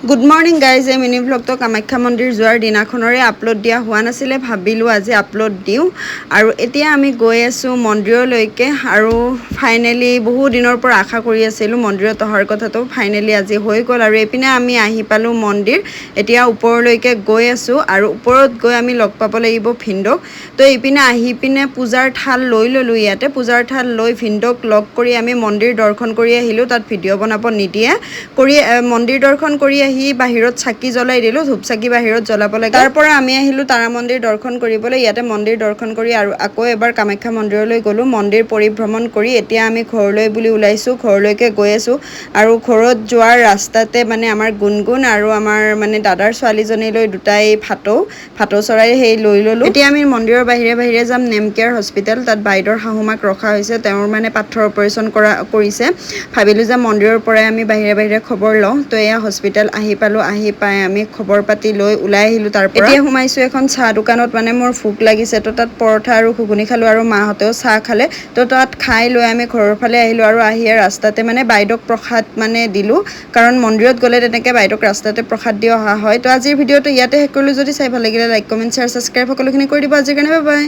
Good morning guys এই mini ভ্লগটো Kamakhya মন্দিৰ যোৱাৰ দিনাখনৰে আপলোড দিয়া হোৱা নাছিলে ভাবিলোঁ আজি আপলোড দিওঁ আৰু এতিয়া আমি গৈ আছোঁ মন্দিৰলৈকে আৰু ফাইনেলি বহু দিনৰ পৰা আশা কৰি আছিলোঁ মন্দিৰত অহাৰ কথাটো ফাইনেলি আজি হৈ গ'ল আৰু এইপিনে আমি আহি পালোঁ মন্দিৰ এতিয়া ওপৰলৈকে গৈ আছোঁ আৰু ওপৰত গৈ আমি লগ পাব লাগিব ভিন্দক তো এইপিনে আহি পিনে পূজাৰ থাল লৈ ল'লোঁ ইয়াতে পূজাৰ থাল লৈ ভিন্দক লগ কৰি আমি মন্দিৰ দৰ্শন কৰি আহিলোঁ তাত ভিডিঅ' বনাব নিদিয়ে কৰি মন্দিৰ দৰ্শন কৰি আহি বাহিৰত চাকি জ্বলাই দিলোঁ ধূপ চাকি বাহিৰত জ্বলাব লাগে তাৰ পৰা আমি আহিলোঁ তাৰা মন্দিৰ দৰ্শন কৰিবলৈ ইয়াতে মন্দিৰ দৰ্শন কৰি আৰু আকৌ এবাৰ কামাখ্যা মন্দিৰলৈ গ'লোঁ মন্দিৰ পৰিভ্ৰমণ কৰি এতিয়া আমি ঘৰলৈ বুলি ওলাইছোঁ ঘৰলৈকে গৈ আছোঁ আৰু ঘৰত যোৱাৰ ৰাস্তাতে মানে আমাৰ গুণগুণ আৰু আমাৰ মানে দাদাৰ ছোৱালীজনীলৈ দুটাই ভাটৌ চৰাই সেই লৈ ল'লোঁ এতিয়া আমি মন্দিৰৰ বাহিৰে যাম নেমকেয়াৰ হস্পিটেল তাত বাইদেউৰ শাহুমাক ৰখা হৈছে তেওঁৰ মানে পাথৰ অপাৰেশ্যন কৰিছে ভাবিলোঁ যে মন্দিৰৰ পৰাই আমি বাহিৰে খবৰ লওঁ তো এয়া হস্পিটেল আহি পালোঁ আহি পাই আমি খবৰ পাতি লৈ ওলাই আহিলোঁ তাৰ পৰা এতিয়া সোমাইছোঁ এখন চাহ দোকানত মানে মোৰ ভোক লাগিছে তো তাত পৰঠা আৰু ঘুগুনি খালোঁ আৰু মাহঁতেও চাহ খালে তো তাত খাই লৈ আমি ঘৰৰ ফালে আহিলোঁ আৰু আহি ৰাস্তাতে মানে বাইদেউক প্ৰসাদ মানে দিলোঁ কাৰণ মন্দিৰত গ'লে তেনেকৈ বাইদেউক ৰাস্তাতে প্ৰসাদ দি অহা হয় তো আজিৰ ভিডিঅ'টো ইয়াতে শেষ কৰিলোঁ যদি চাই ভাল লাগিলে লাইক কমেণ্ট শ্বেয়াৰ ছাবস্ক্ৰাইব সকলোখিনি কৰি দিব আজিৰ কাৰণে বাই বাই।